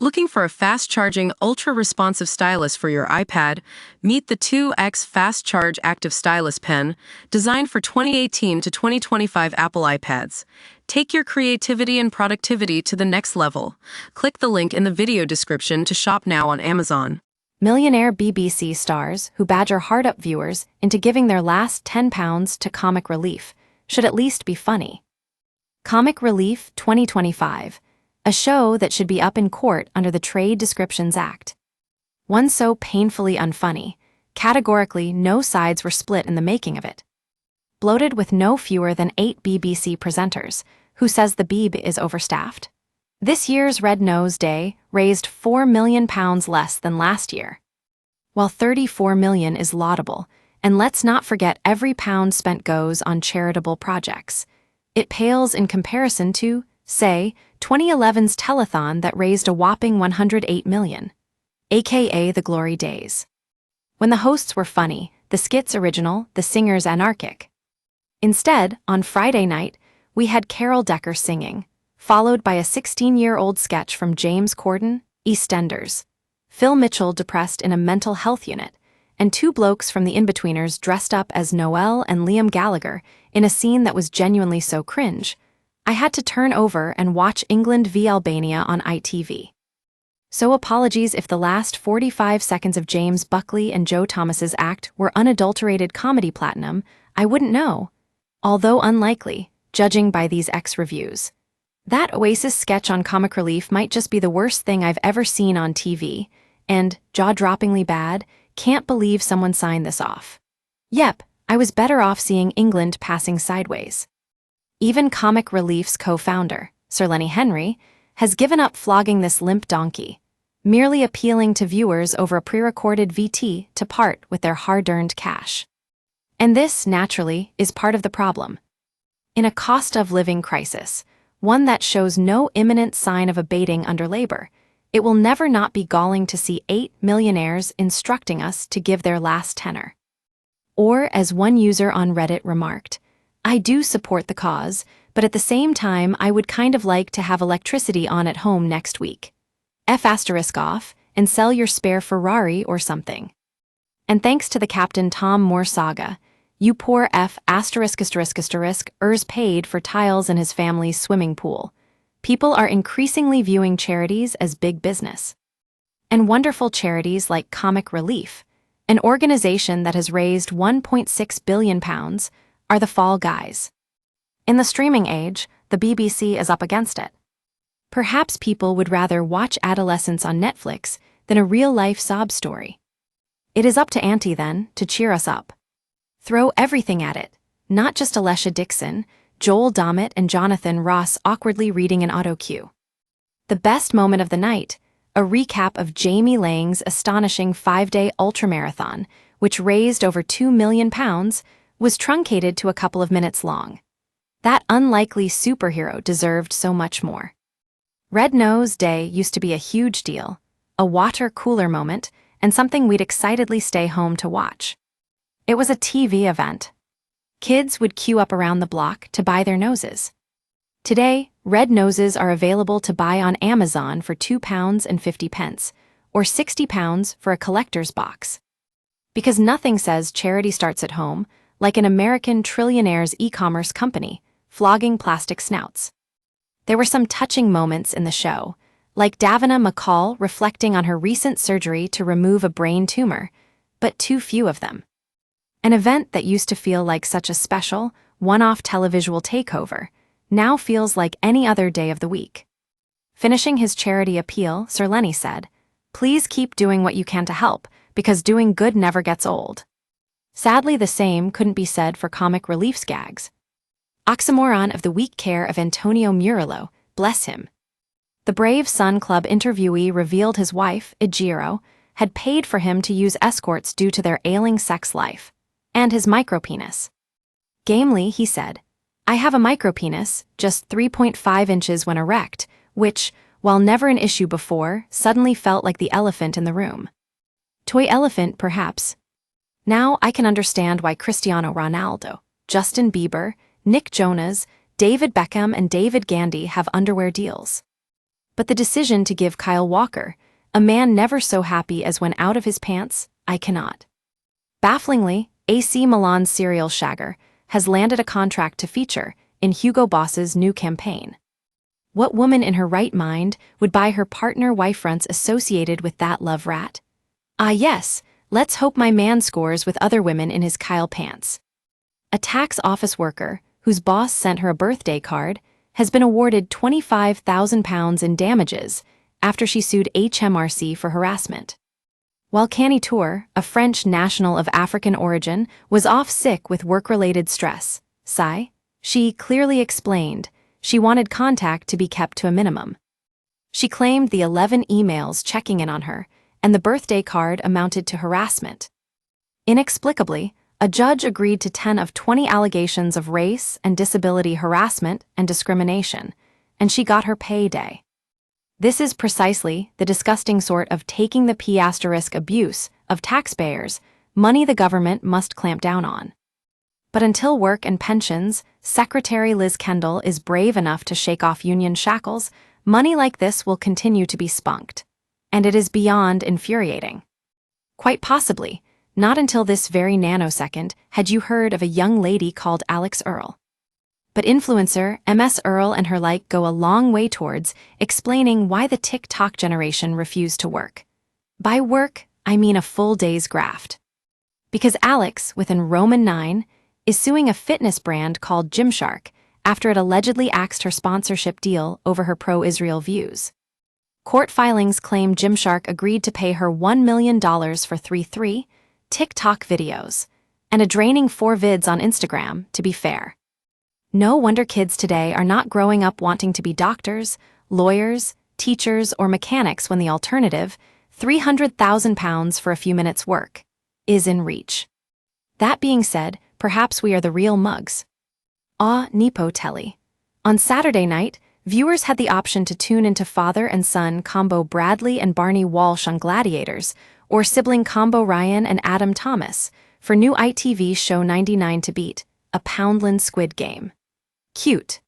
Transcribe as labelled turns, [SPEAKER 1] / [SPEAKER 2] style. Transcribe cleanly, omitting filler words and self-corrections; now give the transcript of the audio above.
[SPEAKER 1] Looking for a fast-charging, ultra-responsive stylus for your iPad? Meet the 2X Fast Charge Active Stylus Pen, designed for 2018 to 2025 Apple iPads. Take your creativity and productivity to the next level. Click the link in the video description to shop now on Amazon.
[SPEAKER 2] Millionaire BBC stars who badger hard-up viewers into giving their last £10 to comic relief should at least be funny. Comic Relief 2025. A show that should be up in court under the Trade Descriptions Act. One so painfully unfunny, categorically no sides were split in the making of it. Bloated with no fewer than 8 BBC presenters, who says the BB is overstaffed? This year's Red Nose Day raised £4 million less than last year. While $34 million is laudable, and let's not forget every pound spent goes on charitable projects, it pales in comparison to, say, 2011's telethon that raised a whopping $108 million, aka the glory days. When the hosts were funny, the skits original, the singers anarchic. Instead, on Friday night, we had Carol Decker singing, followed by a 16-year-old sketch from James Corden, EastEnders, Phil Mitchell depressed in a mental health unit, and two blokes from the Inbetweeners dressed up as Noel and Liam Gallagher in a scene that was genuinely so cringe, I had to turn over and watch England v Albania on ITV. So apologies if the last 45 seconds of James Buckley and Joe Thomas's act were unadulterated comedy platinum, I wouldn't know. Although unlikely, judging by these X-reviews. That Oasis sketch on Comic Relief might just be the worst thing I've ever seen on TV, and, jaw-droppingly bad, can't believe someone signed this off. Yep, I was better off seeing England passing sideways. Even Comic Relief's co-founder, Sir Lenny Henry, has given up flogging this limp donkey, merely appealing to viewers over a pre-recorded VT to part with their hard-earned cash. And this, naturally, is part of the problem. In a cost-of-living crisis, one that shows no imminent sign of abating under labor, it will never not be galling to see 8 millionaires instructing us to give their last tenner. Or, as one user on Reddit remarked, I do support the cause, but at the same time I would kind of like to have electricity on at home next week. F*** and sell your spare Ferrari or something. And thanks to the Captain Tom Moore saga, you poor ers paid for tiles in his family's swimming pool. People are increasingly viewing charities as big business. And wonderful charities like Comic Relief, an organization that has raised £1.6 billion, are the fall guys. In the streaming age, the BBC is up against it. Perhaps people would rather watch adolescence on Netflix than a real-life sob story. It is up to Auntie, then, to cheer us up. Throw everything at it, not just Alesha Dixon, Joel Dommett and Jonathan Ross awkwardly reading an auto-cue. The best moment of the night, a recap of Jamie Lang's astonishing 5-day ultramarathon, which raised over £2 million, was truncated to a couple of minutes long. That unlikely superhero deserved so much more. Red Nose Day used to be a huge deal, a water cooler moment, and something we'd excitedly stay home to watch. It was a TV event. Kids would queue up around the block to buy their noses. Today, red noses are available to buy on Amazon for £2.50, or £60 for a collector's box. Because nothing says charity starts at home like an American trillionaire's e-commerce company, flogging plastic snouts. There were some touching moments in the show, like Davina McCall reflecting on her recent surgery to remove a brain tumor, but too few of them. An event that used to feel like such a special, one-off televisual takeover, now feels like any other day of the week. Finishing his charity appeal, Sir Lenny said, "Please keep doing what you can to help, because doing good never gets old." Sadly, the same couldn't be said for Comic Relief's gags. Oxymoron of the weak care of Antonio Murillo, bless him. The Brave Sun Club interviewee revealed his wife, Ijiro, had paid for him to use escorts due to their ailing sex life, and his micropenis. Gamely, he said, "I have a micropenis, just 3.5 inches when erect, which, while never an issue before, suddenly felt like the elephant in the room." Toy elephant, perhaps. Now I can understand why Cristiano Ronaldo, Justin Bieber, Nick Jonas, David Beckham and David Gandy have underwear deals. But the decision to give Kyle Walker, a man never so happy as when out of his pants, I cannot. Bafflingly, AC Milan's serial shagger has landed a contract to feature in Hugo Boss's new campaign. What woman in her right mind would buy her partner wife fronts associated with that love rat? Ah yes, let's hope my man scores with other women in his Kyle pants. A tax office worker, whose boss sent her a birthday card, has been awarded £25,000 in damages after she sued HMRC for harassment. While Canny Tour, a French national of African origin, was off sick with work-related stress, she clearly explained she wanted contact to be kept to a minimum. She claimed the 11 emails checking in on her and the birthday card amounted to harassment. Inexplicably, a judge agreed to 10 of 20 allegations of race and disability harassment and discrimination, and she got her payday. This is precisely the disgusting sort of taking the P* abuse of taxpayers, money the government must clamp down on. But until Work and Pensions Secretary Liz Kendall is brave enough to shake off union shackles, money like this will continue to be spunked. And it is beyond infuriating. Quite possibly, not until this very nanosecond had you heard of a young lady called Alex Earl. But influencer MS Earl and her like go a long way towards explaining why the TikTok generation refused to work. By work, I mean a full day's graft. Because Alex, with an Roman 9, is suing a fitness brand called Gymshark after it allegedly axed her sponsorship deal over her pro-Israel views. Court filings claim Gymshark agreed to pay her $1 million for 3 TikTok videos and a draining 4 vids on Instagram, to be fair. No wonder kids today are not growing up wanting to be doctors, lawyers, teachers, or mechanics when the alternative, £300,000 for a few minutes' work, is in reach. That being said, perhaps we are the real mugs. Nepo Telly. On Saturday night, viewers had the option to tune into father and son combo Bradley and Barney Walsh on Gladiators, or sibling combo Ryan and Adam Thomas, for new ITV show 99 to Beat, a Poundland Squid Game. Cute.